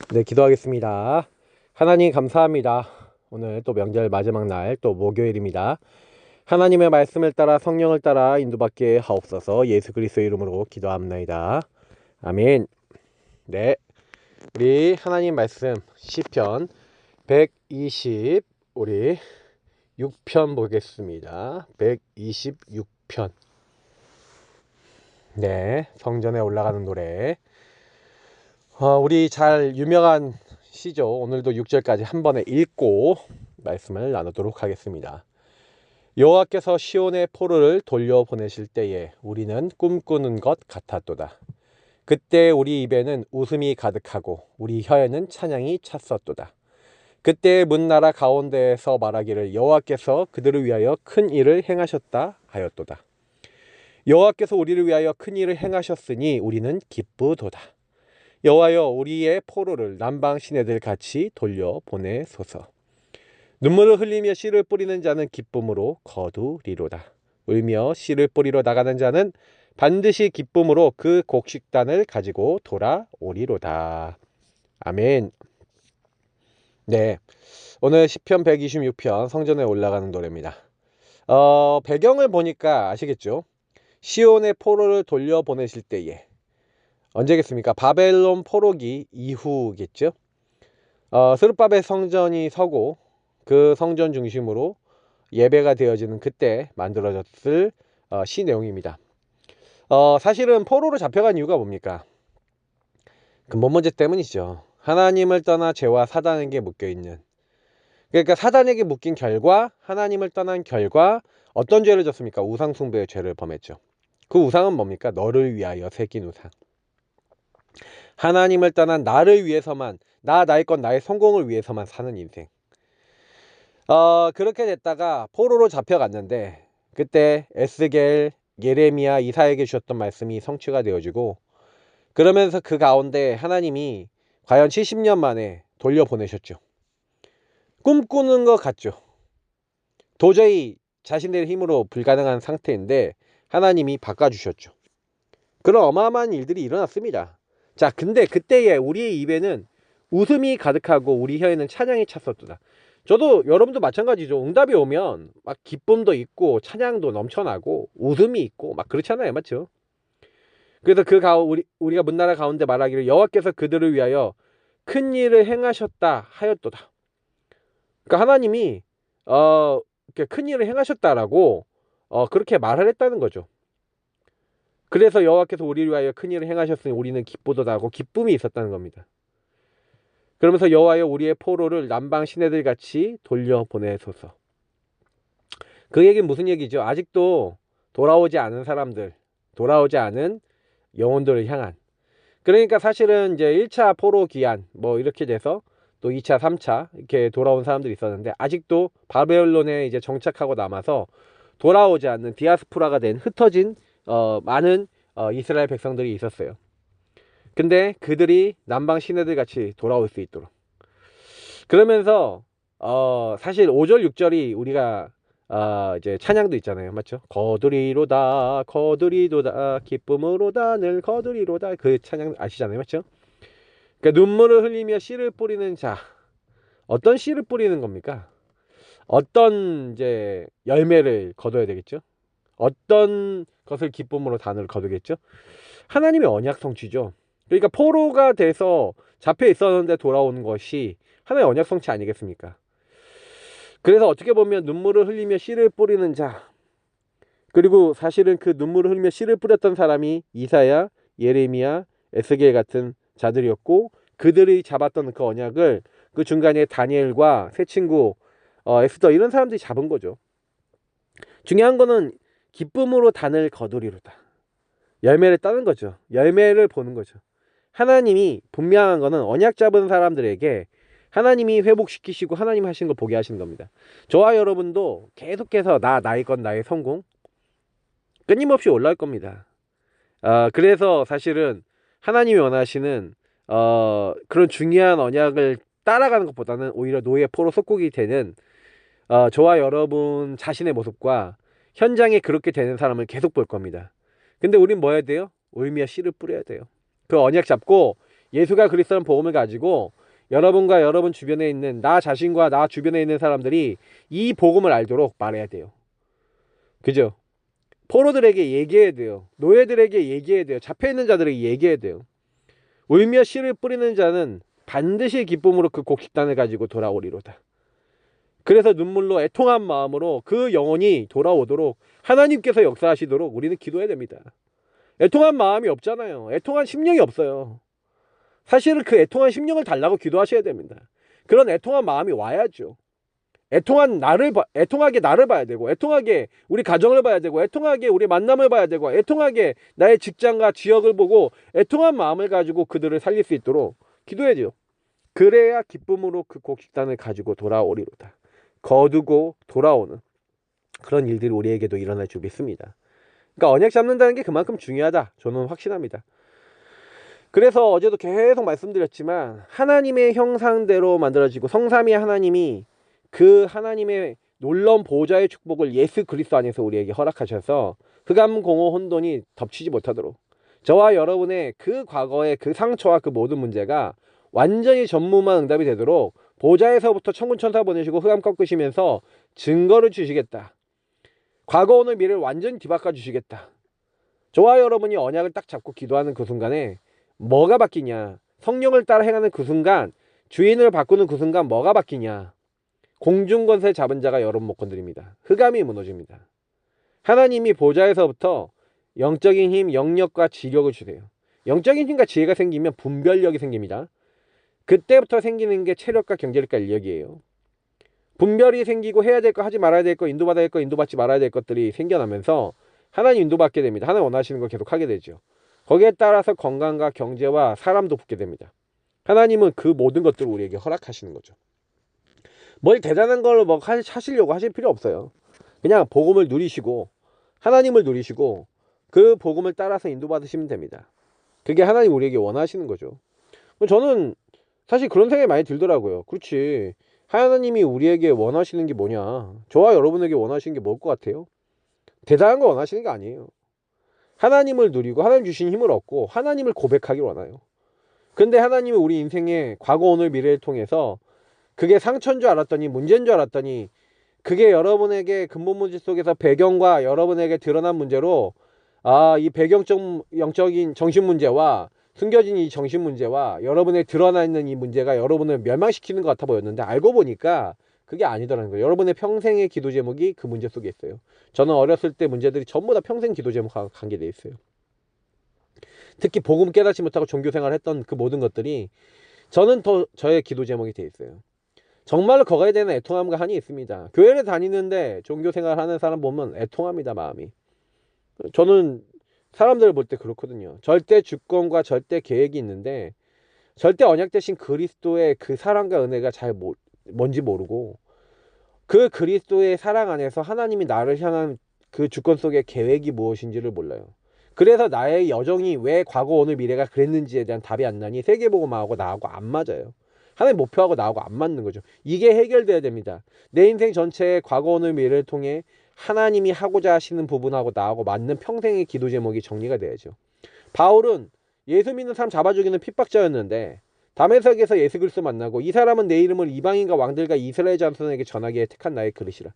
네, 기도하겠습니다. 하나님 감사합니다. 오늘 또 명절 마지막 날 또 목요일입니다. 하나님의 말씀을 따라 성령을 따라 인도받게 하옵소서. 예수 그리스도 이름으로 기도합나이다. 아멘. 네, 우리 하나님 말씀 시편 120 우리 6편 보겠습니다. 126편. 네, 성전에 올라가는 노래. 우리 잘 유명한 시죠. 오늘도 6절까지 한 번에 읽고 말씀을 나누도록 하겠습니다. 여호와께서 시온의 포로를 돌려보내실 때에 우리는 꿈꾸는 것 같았도다. 그때 우리 입에는 웃음이 가득하고 우리 혀에는 찬양이 찼었도다. 그때 문나라 가운데에서 말하기를 여호와께서 그들을 위하여 큰 일을 행하셨다 하였도다. 여호와께서 우리를 위하여 큰 일을 행하셨으니 우리는 기쁘도다. 여호와여 우리의 포로를 남방 시내들 같이 돌려보내소서. 눈물을 흘리며 씨를 뿌리는 자는 기쁨으로 거두리로다. 울며 씨를 뿌리러 나가는 자는 반드시 기쁨으로 그 곡식단을 가지고 돌아오리로다. 아멘. 네, 오늘 시편 126편 성전에 올라가는 노래입니다. 배경을 보니까 아시겠죠? 시온의 포로를 돌려보내실 때에 언제겠습니까? 바벨론 포로기 이후겠죠. 스룹바벨 성전이 서고 그 성전 중심으로 예배가 되어지는 그때 만들어졌을 시 내용입니다. 사실은 포로로 잡혀간 이유가 뭡니까? 근본 문제 때문이죠. 하나님을 떠나 죄와 사단에게 묶여있는, 그러니까 사단에게 묶인 결과, 하나님을 떠난 결과 어떤 죄를 졌습니까? 우상숭배의 죄를 범했죠. 그 우상은 뭡니까? 너를 위하여 새긴 우상. 하나님을 떠난 나를 위해서만, 나의 것, 나의 성공을 위해서만 사는 인생. 그렇게 됐다가 포로로 잡혀갔는데 그때 에스겔, 예레미야, 이사야에게 주셨던 말씀이 성취가 되어지고, 그러면서 그 가운데 하나님이 과연 70년 만에 돌려보내셨죠. 꿈꾸는 것 같죠. 도저히 자신들의 힘으로 불가능한 상태인데 하나님이 바꿔주셨죠. 그런 어마어마한 일들이 일어났습니다. 자, 근데 그때에 우리의 입에는 웃음이 가득하고 우리 혀에는 찬양이 찼었도다. 저도 여러분도 마찬가지죠. 응답이 오면 막 기쁨도 있고 찬양도 넘쳐나고 웃음이 있고 막 그렇잖아요, 맞죠? 그래서 우리가 문나라 가운데 말하기를 여호와께서 그들을 위하여 큰 일을 행하셨다 하였도다. 그러니까 하나님이 큰 일을 행하셨다라고 그렇게 말을 했다는 거죠. 그래서 여호와께서 우리를 위하여 큰 일을 행하셨으니 우리는 기쁘도다 하고 기쁨이 있었다는 겁니다. 그러면서 여호와여 우리의 포로를 남방 시내들 같이 돌려보내소서. 그 얘기는 무슨 얘기죠? 아직도 돌아오지 않은 사람들, 돌아오지 않은 영혼들을 향한. 그러니까 사실은 이제 1차 포로 기한 뭐 이렇게 돼서 또 2차, 3차 이렇게 돌아온 사람들이 있었는데 아직도 바벨론에 이제 정착하고 남아서 돌아오지 않는 디아스포라가 된 흩어진 많은 이스라엘 백성들이 있었어요. 근데 그들이 남방 시내들 같이 돌아올 수 있도록. 그러면서 사실 5절 6절이 우리가 이제 찬양도 있잖아요, 맞죠? 거두리로다 거두리로다 기쁨으로다 늘 거두리로다, 그 찬양 아시잖아요, 맞죠? 그러니까 눈물을 흘리며 씨를 뿌리는 자, 어떤 씨를 뿌리는 겁니까? 어떤 이제 열매를 거둬야 되겠죠? 어떤 것을 기쁨으로 단을 거두겠죠? 하나님의 언약 성취죠. 그러니까 포로가 돼서 잡혀 있었는데 돌아오는 것이 하나의 언약 성취 아니겠습니까? 그래서 어떻게 보면 눈물을 흘리며 씨를 뿌리는 자, 그리고 사실은 그 눈물을 흘리며 씨를 뿌렸던 사람이 이사야, 예레미야, 에스겔 같은 자들이었고, 그들이 잡았던 그 언약을 그 중간에 다니엘과 새 친구 에스더 이런 사람들이 잡은 거죠. 중요한 거는 기쁨으로 단을 거두리로다. 열매를 따는 거죠. 열매를 보는 거죠. 하나님이 분명한 거는 언약 잡은 사람들에게 하나님이 회복시키시고 하나님 하시는 걸 보게 하시는 겁니다. 저와 여러분도 계속해서 나의 것, 나의 성공 끊임없이 올라올 겁니다. 그래서 사실은 하나님이 원하시는 그런 중요한 언약을 따라가는 것보다는 오히려 노예 포로 속국이 되는 저와 여러분 자신의 모습과 현장에 그렇게 되는 사람을 계속 볼 겁니다. 근데 우린 뭐 해야 돼요? 울며 씨를 뿌려야 돼요. 그 언약 잡고 예수가 그리스도라는 복음을 가지고 여러분과 여러분 주변에 있는 나 자신과 나 주변에 있는 사람들이 이 복음을 알도록 말해야 돼요. 그죠? 포로들에게 얘기해야 돼요. 노예들에게 얘기해야 돼요. 잡혀있는 자들에게 얘기해야 돼요. 울며 씨를 뿌리는 자는 반드시 기쁨으로 그 곡식단을 가지고 돌아오리로다. 그래서 눈물로 애통한 마음으로 그 영혼이 돌아오도록 하나님께서 역사하시도록 우리는 기도해야 됩니다. 애통한 마음이 없잖아요. 애통한 심령이 없어요. 사실은 그 애통한 심령을 달라고 기도하셔야 됩니다. 그런 애통한 마음이 와야죠. 애통하게 나를 봐야 되고, 애통하게 우리 가정을 봐야 되고, 애통하게 우리 만남을 봐야 되고, 애통하게 나의 직장과 지역을 보고 애통한 마음을 가지고 그들을 살릴 수 있도록 기도해야죠. 그래야 기쁨으로 그 곡식단을 가지고 돌아오리로다. 거두고 돌아오는 그런 일들이 우리에게도 일어날 줄 믿습니다. 그러니까 언약 잡는다는 게 그만큼 중요하다. 저는 확신합니다. 그래서 어제도 계속 말씀드렸지만 하나님의 형상대로 만들어지고 성삼위 하나님이 그 하나님의 놀라운 보좌의 축복을 예수 그리스도 안에서 우리에게 허락하셔서 흑암 공허 혼돈이 덮치지 못하도록 저와 여러분의 그 과거의 그 상처와 그 모든 문제가 완전히 전무만 응답이 되도록 보좌에서부터 천군 천사 보내시고 흑암 꺾으시면서 증거를 주시겠다. 과거 오늘 미래를 완전히 뒤바꿔 주시겠다. 저와 여러분이 언약을 딱 잡고 기도하는 그 순간에 뭐가 바뀌냐? 성령을 따라 행하는 그 순간, 주인을 바꾸는 그 순간 뭐가 바뀌냐? 공중권세 잡은 자가 여러분 못 건드립니다. 흑암이 무너집니다. 하나님이 보좌에서부터 영적인 힘, 영력과 지력을 주세요. 영적인 힘과 지혜가 생기면 분별력이 생깁니다. 그때부터 생기는 게 체력과 경제력과 인력이에요. 분별이 생기고 해야 될 거, 하지 말아야 될 거, 인도받아야 될 거, 인도받지 말아야 될 것들이 생겨나면서 하나님 인도받게 됩니다. 하나님 원하시는 거 계속 하게 되죠. 거기에 따라서 건강과 경제와 사람도 붙게 됩니다. 하나님은 그 모든 것들을 우리에게 허락하시는 거죠. 뭘 대단한 걸 뭐 하시려고 하실 필요 없어요. 그냥 복음을 누리시고 하나님을 누리시고 그 복음을 따라서 인도받으시면 됩니다. 그게 하나님 우리에게 원하시는 거죠. 저는 사실 그런 생각이 많이 들더라고요. 그렇지, 하나님이 우리에게 원하시는 게 뭐냐, 저와 여러분에게 원하시는 게 뭘 것 같아요? 대단한 거 원하시는 게 아니에요. 하나님을 누리고 하나님 주신 힘을 얻고 하나님을 고백하길 원해요. 근데 하나님은 우리 인생의 과거 오늘 미래를 통해서 그게 상처인 줄 알았더니 문제인 줄 알았더니 그게 여러분에게 근본 문제 속에서 배경과 여러분에게 드러난 문제로 이 배경적 영적인 정신 문제와 숨겨진 이 정신 문제와 여러분의 드러나 있는 이 문제가 여러분을 멸망시키는 것 같아 보였는데 알고 보니까 그게 아니더라는 거예요. 여러분의 평생의 기도 제목이 그 문제 속에 있어요. 저는 어렸을 때 문제들이 전부 다 평생 기도 제목과 관계되어 있어요. 특히 복음 깨닫지 못하고 종교생활을 했던 그 모든 것들이 저는 더 저의 기도 제목이 되어 있어요. 정말로 거기에 대한 애통함과 한이 있습니다. 교회를 다니는데 종교생활 하는 사람 보면 애통합니다, 마음이. 저는 사람들을 볼 때 그렇거든요. 절대 주권과 절대 계획이 있는데 절대 언약 대신 그리스도의 그 사랑과 은혜가 뭔지 모르고 그 그리스도의 사랑 안에서 하나님이 나를 향한 그 주권 속의 계획이 무엇인지를 몰라요. 그래서 나의 여정이 왜 과거 오늘 미래가 그랬는지에 대한 답이 안 나니 세계복음하고 나하고 안 맞아요. 하나님 목표하고 나하고 안 맞는 거죠. 이게 해결돼야 됩니다. 내 인생 전체의 과거 오늘 미래를 통해 하나님이 하고자 하시는 부분하고 나하고 맞는 평생의 기도 제목이 정리가 돼야죠. 바울은 예수 믿는 사람 잡아 죽이는 핍박자였는데 다메섹에서 예수 그리스도 만나고 이 사람은 내 이름을 이방인과 왕들과 이스라엘 자손에게 전하기에 택한 나의 그릇이라.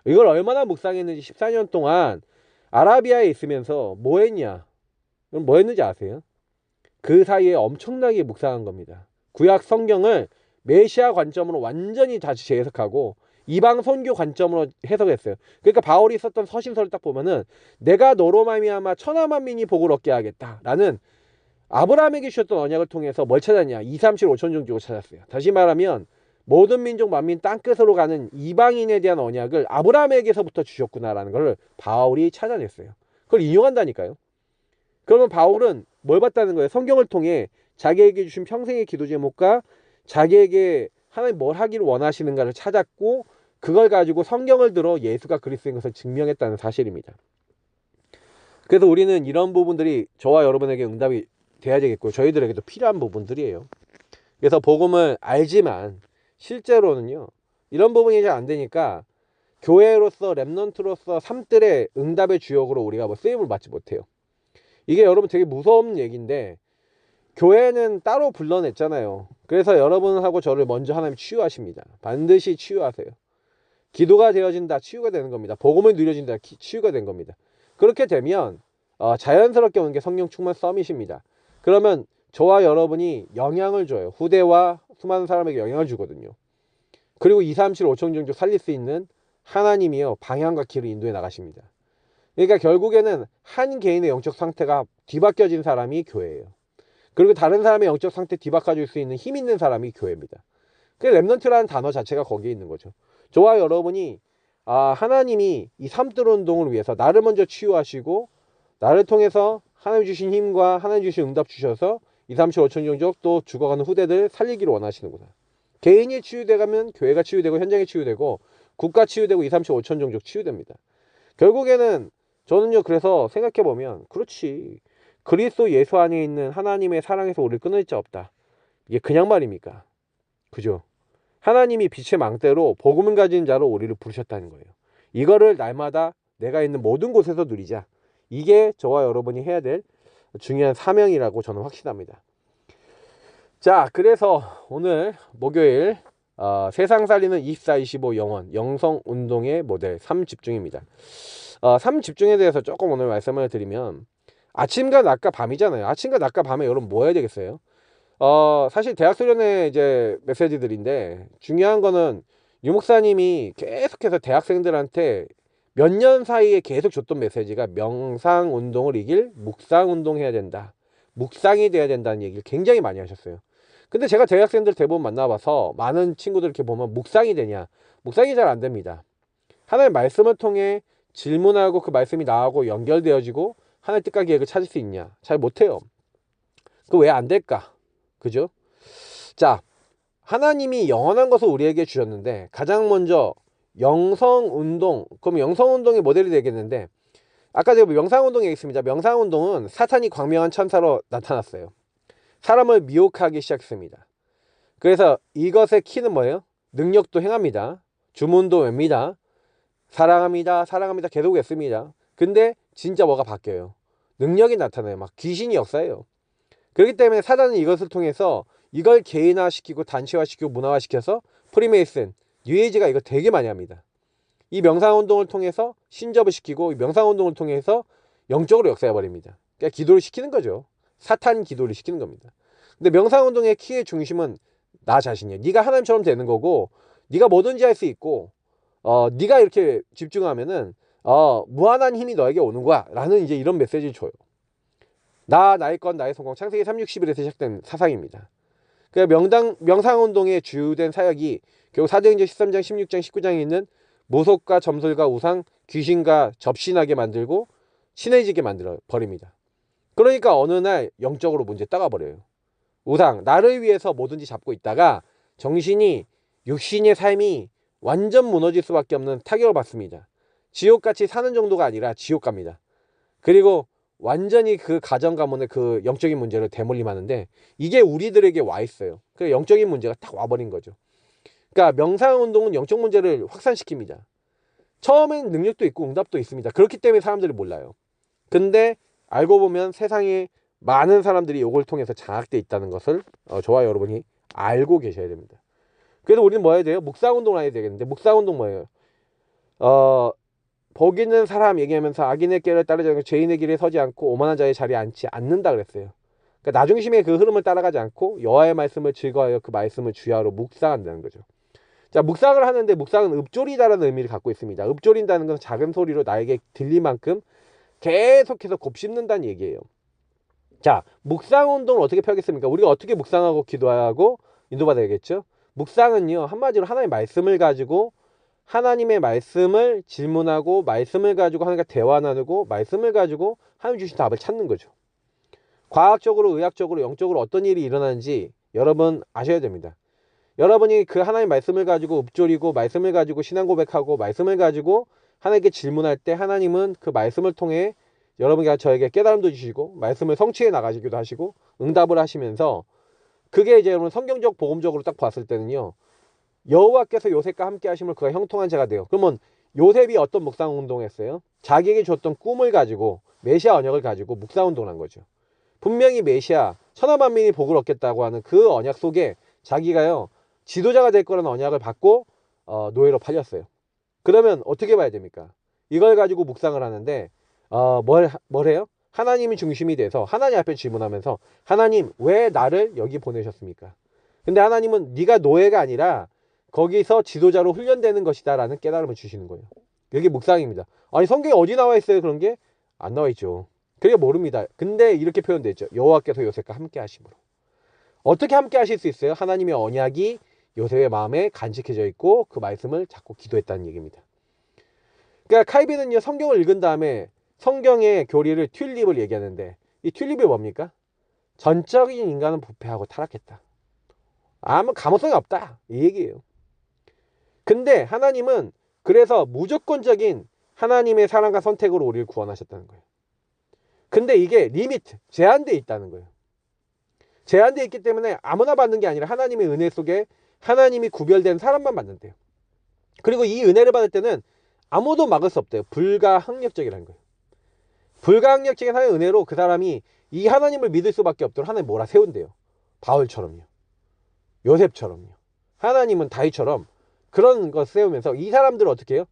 이걸 얼마나 묵상했는지 14년 동안 아라비아에 있으면서 뭐 했냐? 그럼 뭐 했는지 아세요? 그 사이에 엄청나게 묵상한 겁니다. 구약 성경을 메시아 관점으로 완전히 다시 재해석하고 이방 선교 관점으로 해석했어요. 그러니까 바울이 썼던 서신서를 딱 보면은 내가 너로 말미암아 천하 만민이 복을 얻게 하겠다라는 아브라함에게 주셨던 언약을 통해서 뭘 찾았냐? 2, 3, 7, 5천 종족을 찾았어요. 다시 말하면 모든 민족 만민 땅끝으로 가는 이방인에 대한 언약을 아브라함에게서부터 주셨구나라는 걸 바울이 찾아냈어요. 그걸 인용한다니까요. 그러면 바울은 뭘 봤다는 거예요? 성경을 통해 자기에게 주신 평생의 기도 제목과 자기에게 하나님 뭘 하기를 원하시는가를 찾았고 그걸 가지고 성경을 들어 예수가 그리스도인 것을 증명했다는 사실입니다. 그래서 우리는 이런 부분들이 저와 여러분에게 응답이 돼야 되겠고 저희들에게도 필요한 부분들이에요. 그래서 복음을 알지만 실제로는요 이런 부분이 잘 안 되니까 교회로서 렘넌트로서 삶들의 응답의 주역으로 우리가 쓰임을 받지 못해요. 이게 여러분 되게 무서운 얘기인데 교회는 따로 불러냈잖아요. 그래서 여러분하고 저를 먼저 하나님 치유하십니다. 반드시 치유하세요. 기도가 되어진다, 치유가 되는 겁니다. 복음을 누려진다, 치유가 된 겁니다. 그렇게 되면 자연스럽게 오는 게 성령 충만 서밋입니다. 그러면 저와 여러분이 영향을 줘요. 후대와 수많은 사람에게 영향을 주거든요. 그리고 2, 3, 7, 5천 종족 살릴 수 있는 하나님이요, 방향과 길을 인도해 나가십니다. 그러니까 결국에는 한 개인의 영적 상태가 뒤바뀌어진 사람이 교회예요. 그리고 다른 사람의 영적 상태 뒤바꿔줄 수 있는 힘 있는 사람이 교회입니다. 그 렘넌트라는 단어 자체가 거기에 있는 거죠. 저와 여러분이 하나님이 이 삼들 운동을 위해서 나를 먼저 치유하시고 나를 통해서 하나님 주신 힘과 하나님 주신 응답 주셔서 2, 3, 7, 5천 종족 또 죽어가는 후대들 살리기를 원하시는구나. 개인이 치유되가면 교회가 치유되고 현장이 치유되고 국가 치유되고 2, 3, 7, 5천 종족 치유됩니다. 결국에는 저는요, 그래서 생각해보면 그렇지, 그리스도 예수 안에 있는 하나님의 사랑에서 우리를 끊을 자 없다. 이게 그냥 말입니까? 그죠? 하나님이 빛의 망대로 복음을 가진 자로 우리를 부르셨다는 거예요. 이거를 날마다 내가 있는 모든 곳에서 누리자. 이게 저와 여러분이 해야 될 중요한 사명이라고 저는 확신합니다. 자, 그래서 오늘 목요일 세상 살리는 24-25 영원 영성운동의 모델 3집중입니다. 3집중에 대해서 조금 오늘 말씀을 드리면, 아침과 낮과 밤이잖아요. 아침과 낮과 밤에 여러분 뭐 해야 되겠어요? 사실 대학 수련회 이제 메시지들인데, 중요한 거는 유 목사님이 계속해서 대학생들한테 몇 년 사이에 계속 줬던 메시지가 명상 운동을 이길 묵상 운동 해야 된다, 묵상이 돼야 된다는 얘기를 굉장히 많이 하셨어요. 근데 제가 대학생들 대부분 만나봐서 많은 친구들 이렇게 보면 묵상이 되냐, 묵상이 잘 안 됩니다. 하나님의 말씀을 통해 질문하고 그 말씀이 나하고 연결되어지고 하나님의 뜻과 계획을 찾을 수 있냐, 잘 못해요. 그 왜 안 될까? 그죠? 자, 하나님이 영원한 것을 우리에게 주셨는데 가장 먼저 영성운동, 그럼 영성운동의 모델이 되겠는데, 아까 제가 명상운동 얘기했습니다. 명상운동은 사탄이 광명한 천사로 나타났어요. 사람을 미혹하기 시작했습니다. 그래서 이것의 키는 뭐예요? 능력도 행합니다. 주문도 웹니다. 사랑합니다, 사랑합니다 계속 했습니다. 근데 진짜 뭐가 바뀌어요. 능력이 나타나요. 막 귀신이 역사해요. 그렇기 때문에 사단은 이것을 통해서 이걸 개인화시키고 단체화시키고 문화화시켜서 프리메이슨, 뉴에이지가 이거 되게 많이 합니다. 이 명상운동을 통해서 신접을 시키고, 이 명상운동을 통해서 영적으로 역사해버립니다. 그러니까 기도를 시키는 거죠. 사탄 기도를 시키는 겁니다. 근데 명상운동의 키의 중심은 나 자신이에요. 네가 하나님처럼 되는 거고, 네가 뭐든지 할 수 있고, 네가 이렇게 집중하면은 무한한 힘이 너에게 오는 거야 라는 이제 이런 메시지를 줘요. 나의 것, 나의 성공, 창세기 3:60일에서 시작된 사상입니다. 그러니까 명상운동의 주된 사역이 결국 사도행전 13장, 16장, 19장에 있는 모속과 점술과 우상, 귀신과 접신하게 만들고 친해지게 만들어 버립니다. 그러니까 어느 날 영적으로 문제 따가버려요. 우상, 나를 위해서 뭐든지 잡고 있다가 정신이, 육신의 삶이 완전 무너질 수밖에 없는 타격을 받습니다. 지옥같이 사는 정도가 아니라 지옥 갑니다. 그리고 완전히 그 가정 가문의 그 영적인 문제를 대물림하는데, 이게 우리들에게 와 있어요. 그 영적인 문제가 딱 와버린 거죠. 그러니까 명상운동은 영적 문제를 확산시킵니다. 처음엔 능력도 있고 응답도 있습니다. 그렇기 때문에 사람들이 몰라요. 근데 알고 보면 세상에 많은 사람들이 이걸 통해서 장악돼 있다는 것을 저와 여러분이 알고 계셔야 됩니다. 그래서 우리는 뭐 해야 돼요? 묵상운동을 해야 되겠는데, 묵상운동 뭐예요? 복 있는 사람 얘기하면서 악인의 길을 따르지 않고 죄인의 길에 서지 않고 오만한 자의 자리에 앉지 않는다 그랬어요. 그러니까 나중심의 그 흐름을 따라가지 않고 여호와의 말씀을 즐거워하여 그 말씀을 주야로 묵상한다는 거죠. 자, 묵상을 하는데, 묵상은 읊조리다라는 의미를 갖고 있습니다. 읊조린다는 것은 작은 소리로 나에게 들릴 만큼 계속해서 곱씹는다는 얘기예요. 자, 묵상운동을 어떻게 펴겠습니까? 우리가 어떻게 묵상하고 기도하고 인도받아야겠죠? 묵상은요, 한마디로 하나님의 말씀을 가지고 하나님의 말씀을 질문하고, 말씀을 가지고 하나님과 대화 나누고, 말씀을 가지고 하나님 주신 답을 찾는 거죠. 과학적으로, 의학적으로, 영적으로 어떤 일이 일어나는지 여러분 아셔야 됩니다. 여러분이 그 하나님의 말씀을 가지고 읊조리고, 말씀을 가지고 신앙 고백하고, 말씀을 가지고 하나님께 질문할 때 하나님은 그 말씀을 통해 여러분과 저에게 깨달음도 주시고 말씀을 성취해 나가시기도 하시고 응답을 하시면서, 그게 이제 여러분 성경적 복음적으로 딱 봤을 때는요, 여호와께서 요셉과 함께 하심을 그가 형통한 자가 돼요. 그러면 요셉이 어떤 묵상운동을 했어요? 자기에게 줬던 꿈을 가지고, 메시아 언역을 가지고 묵상운동을 한 거죠. 분명히 메시아, 천하만민이 복을 얻겠다고 하는 그 언약 속에 자기가요 지도자가 될 거라는 언약을 받고 노예로 팔렸어요. 그러면 어떻게 봐야 됩니까? 이걸 가지고 묵상을 하는데 뭘 해요? 하나님이 중심이 돼서 하나님 앞에 질문하면서 하나님 왜 나를 여기 보내셨습니까? 근데 하나님은 네가 노예가 아니라 거기서 지도자로 훈련되는 것이다 라는 깨달음을 주시는 거예요. 이게 묵상입니다. 아니 성경에 어디 나와 있어요? 그런 게 안 나와 있죠. 그게 모릅니다. 근데 이렇게 표현되어 있죠. 여호와께서 요셉과 함께 하심으로. 어떻게 함께 하실 수 있어요? 하나님의 언약이 요셉의 마음에 간직해져 있고 그 말씀을 자꾸 기도했다는 얘기입니다. 그러니까 칼빈은요 성경을 읽은 다음에 성경의 교리를 튤립을 얘기하는데 이 튤립이 뭡니까? 전적인 인간은 부패하고 타락했다. 아무 감호성이 없다 이 얘기예요. 근데 하나님은 그래서 무조건적인 하나님의 사랑과 선택으로 우리를 구원하셨다는 거예요. 근데 이게 리미트, 제한되어 있다는 거예요. 제한되어 있기 때문에 아무나 받는 게 아니라 하나님의 은혜 속에 하나님이 구별된 사람만 받는데요. 그리고 이 은혜를 받을 때는 아무도 막을 수 없대요. 불가항력적이라는 거예요. 불가항력적인 하나님의 은혜로 그 사람이 이 하나님을 믿을 수밖에 없도록 하나님 몰아세운대요. 바울처럼요. 요셉처럼요. 하나님은 다윗처럼 그런 거 세우면서 이 사람들을 어떻게 해요?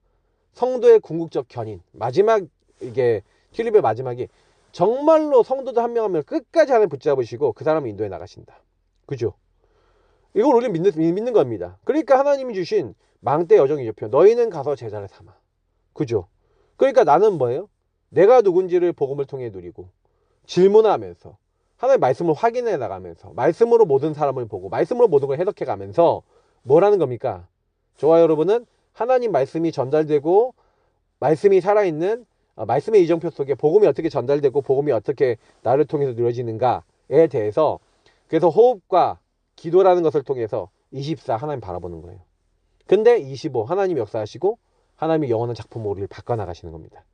성도의 궁극적 견인. 마지막 이게 튤립의 마지막이 정말로 성도들 한 명 한 명 끝까지 하나님 붙잡으시고 그 사람을 인도해 나가신다. 그죠? 이걸 우리는 믿는 겁니다. 그러니까 하나님이 주신 망대 여정 이적표 너희는 가서 제자를 삼아. 그죠? 그러니까 나는 뭐예요? 내가 누군지를 복음을 통해 누리고 질문하면서 하나님의 말씀을 확인해 나가면서 말씀으로 모든 사람을 보고 말씀으로 모든 걸 해석해 가면서 뭐라는 겁니까? 저와 여러분은 하나님 말씀이 전달되고 말씀이 살아있는 말씀의 이정표 속에 복음이 어떻게 전달되고 복음이 어떻게 나를 통해서 누려지는가에 대해서 그래서 호흡과 기도라는 것을 통해서 24 하나님 바라보는 거예요. 근데 25 하나님 역사하시고 하나님이 영원한 작품으로 우리를 바꿔나가시는 겁니다.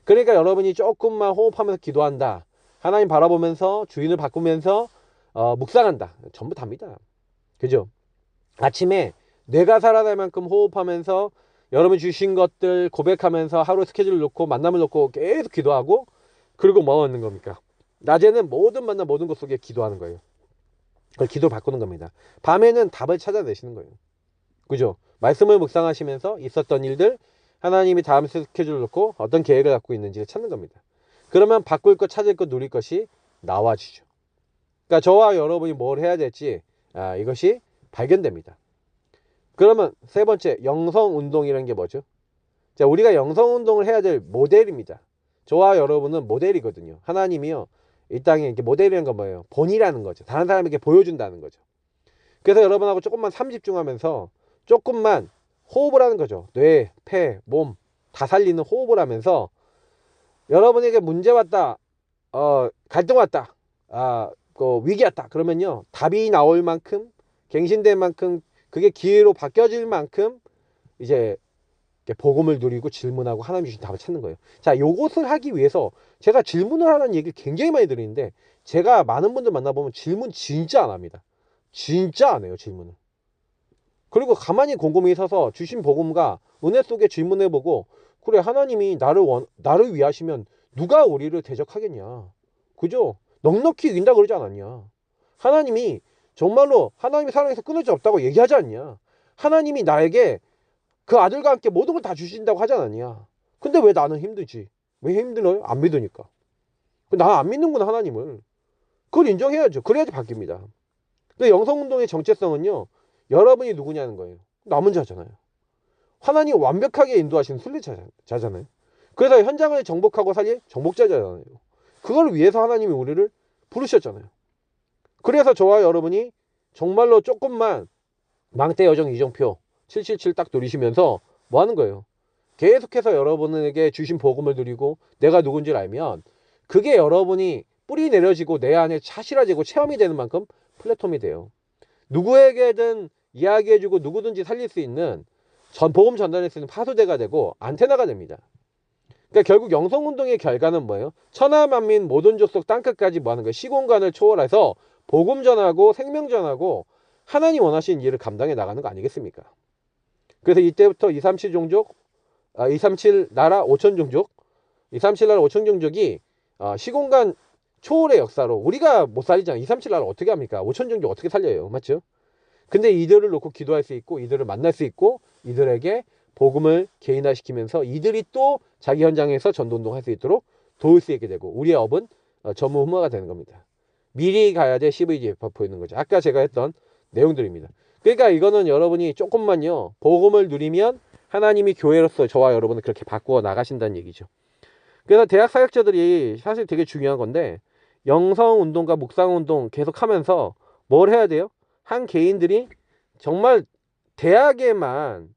그러니까 여러분이 조금만 호흡하면서 기도한다. 하나님 바라보면서 주인을 바꾸면서 묵상한다. 전부 답니다. 그죠? 아침에 뇌가 살아날 만큼 호흡하면서 여러분 주신 것들 고백하면서 하루 스케줄을 놓고 만남을 놓고 계속 기도하고 그리고 뭐 하는 겁니까? 낮에는 모든 만남 모든 것 속에 기도하는 거예요. 그걸 기도를 바꾸는 겁니다. 밤에는 답을 찾아내시는 거예요. 그죠? 말씀을 묵상하시면서 있었던 일들 하나님이 다음 스케줄을 놓고 어떤 계획을 갖고 있는지를 찾는 겁니다. 그러면 바꿀 것 찾을 것 누릴 것이 나와지죠. 그러니까 저와 여러분이 뭘 해야 될지 이것이 발견됩니다. 그러면 세 번째 영성운동이라는 게 뭐죠? 자, 우리가 영성운동을 해야 될 모델입니다. 저와 여러분은 모델이거든요. 하나님이요 이 땅에 이렇게 모델이라는 건 뭐예요? 본이라는 거죠. 다른 사람에게 보여준다는 거죠. 그래서 여러분하고 조금만 삶 집중하면서 조금만 호흡을 하는 거죠. 뇌, 폐, 몸 다 살리는 호흡을 하면서 여러분에게 문제 왔다, 갈등 왔다, 위기 왔다. 그러면요 답이 나올 만큼 갱신될 만큼 그게 기회로 바뀌어질 만큼 이제 복음을 누리고 질문하고 하나님 주신 답을 찾는 거예요. 자, 요것을 하기 위해서 제가 질문을 하는 얘기를 굉장히 많이 드리는데 제가 많은 분들 만나보면 질문 진짜 안 합니다. 진짜 안 해요, 질문을. 그리고 가만히 곰곰이 서서 주신 복음과 은혜 속에 질문해보고 그래 하나님이 나를 위하시면 누가 우리를 대적하겠냐. 그죠? 넉넉히 이긴다 그러지 않았냐. 하나님이 정말로 하나님의 사랑에서 끊을 수 없다고 얘기하지 않냐. 하나님이 나에게 그 아들과 함께 모든 걸 다 주신다고 하지 않았냐. 근데 왜 나는 힘들지? 왜 힘들어요? 안 믿으니까. 나는 안 믿는구나 하나님을. 그걸 인정해야죠. 그래야지 바뀝니다. 근데 영성운동의 정체성은요 여러분이 누구냐는 거예요. 남은 자잖아요. 하나님이 완벽하게 인도하시는 순례자잖아요. 그래서 현장을 정복하고 살릴 정복자잖아요. 그걸 위해서 하나님이 우리를 부르셨잖아요. 그래서 저와 여러분이 정말로 조금만 망대 여정 이정표 777 딱 누리시면서 뭐 하는 거예요? 계속해서 여러분에게 주신 복음을 누리고 내가 누군지를 알면 그게 여러분이 뿌리 내려지고 내 안에 차실화지고 체험이 되는 만큼 플랫폼이 돼요. 누구에게든 이야기해주고 누구든지 살릴 수 있는 복음 전달할 수 있는 파수대가 되고 안테나가 됩니다. 그러니까 결국 영성운동의 결과는 뭐예요? 천하만민 모든 족속 땅끝까지 뭐 하는 거예요? 시공간을 초월해서 복음 전하고 생명 전하고 하나님 원하시는 일을 감당해 나가는 거 아니겠습니까? 그래서 이때부터 237 종족, 237 나라 5천 종족, 237 나라 5천 종족이 시공간 초월의 역사로 우리가 못 살리잖아. 237 나라를 어떻게 합니까? 5천 종교 어떻게 살려요? 맞죠? 근데 이들을 놓고 기도할 수 있고 이들을 만날 수 있고 이들에게 복음을 개인화시키면서 이들이 또 자기 현장에서 전도운동 할 수 있도록 도울 수 있게 되고 우리의 업은 전무후무가 되는 겁니다. 미리 가야 돼 CVG에 보이는 거죠. 아까 제가 했던 내용들입니다. 그러니까 이거는 여러분이 조금만요 복음을 누리면 하나님이 교회로서 저와 여러분을 그렇게 바꾸어 나가신다는 얘기죠. 그래서 대학 사역자들이 사실 되게 중요한 건데 영성운동과 묵상운동 계속하면서 뭘 해야 돼요? 한 개인들이 정말 대학에만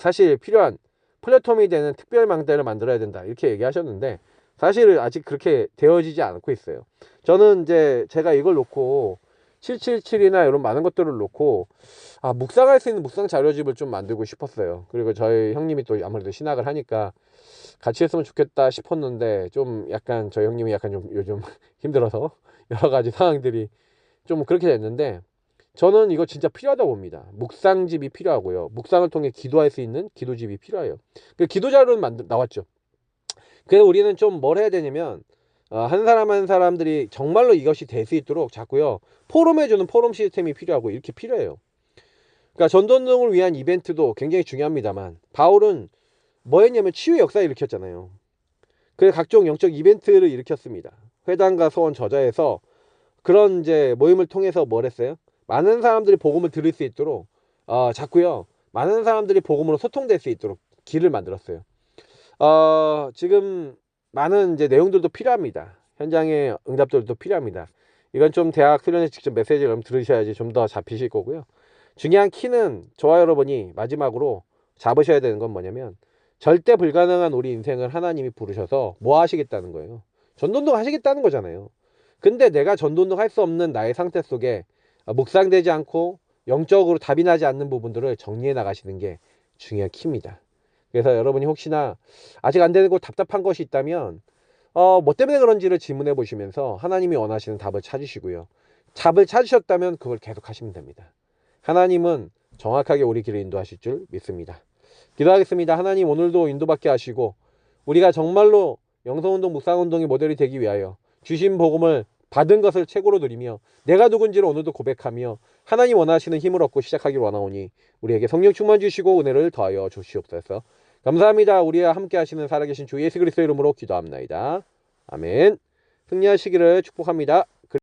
사실 필요한 플랫폼이 되는 특별 망대를 만들어야 된다 이렇게 얘기하셨는데 사실 아직 그렇게 되어지지 않고 있어요. 저는 이제 제가 이걸 놓고 777이나 이런 많은 것들을 놓고 묵상할 수 있는 묵상 자료집을 좀 만들고 싶었어요. 그리고 저희 형님이 또 아무래도 신학을 하니까 같이 했으면 좋겠다 싶었는데 좀 약간 저희 형님이 약간 좀 요즘 힘들어서 여러 가지 상황들이 좀 그렇게 됐는데 저는 이거 진짜 필요하다고 봅니다. 묵상집이 필요하고요. 묵상을 통해 기도할 수 있는 기도집이 필요해요. 그 기도 자료는 나왔죠. 그래서 우리는 좀 뭘 해야 되냐면 한 사람 한 사람들이 정말로 이것이 될 수 있도록 자꾸요 포럼해주는 포럼 시스템이 필요하고 이렇게 필요해요. 그러니까 전도운동을 위한 이벤트도 굉장히 중요합니다만 바울은 뭐 했냐면 치유의 역사를 일으켰잖아요. 그래서 각종 영적 이벤트를 일으켰습니다. 회당과 소원 저자에서 그런 이제 모임을 통해서 뭘 했어요? 많은 사람들이 복음을 들을 수 있도록 자꾸요 많은 사람들이 복음으로 소통될 수 있도록 길을 만들었어요. 지금 많은 이제 내용들도 필요합니다. 현장의 응답들도 필요합니다. 이건 좀 대학 수련회 직접 메시지를 여러분 들으셔야지 좀 더 잡히실 거고요. 중요한 키는 저와 여러분이 마지막으로 잡으셔야 되는 건 뭐냐면 절대 불가능한 우리 인생을 하나님이 부르셔서 뭐 하시겠다는 거예요. 전도운동 하시겠다는 거잖아요. 근데 내가 전도운동 할 수 없는 나의 상태 속에 묵상되지 않고 영적으로 답이 나지 않는 부분들을 정리해 나가시는 게 중요한 키입니다. 그래서 여러분이 혹시나 아직 안 되고 답답한 것이 있다면 뭐 때문에 그런지를 질문해 보시면서 하나님이 원하시는 답을 찾으시고요. 답을 찾으셨다면 그걸 계속 하시면 됩니다. 하나님은 정확하게 우리 길을 인도하실 줄 믿습니다. 기도하겠습니다. 하나님 오늘도 인도받게 하시고 우리가 정말로 영성운동 묵상운동의 모델이 되기 위하여 주신 복음을 받은 것을 최고로 누리며 내가 누군지를 오늘도 고백하며 하나님 원하시는 힘을 얻고 시작하기를 원하오니 우리에게 성령 충만 주시고 은혜를 더하여 주시옵소서. 감사합니다. 우리와 함께 하시는 살아계신 주 예수 그리스도 이름으로 기도합나이다. 아멘. 승리하시기를 축복합니다.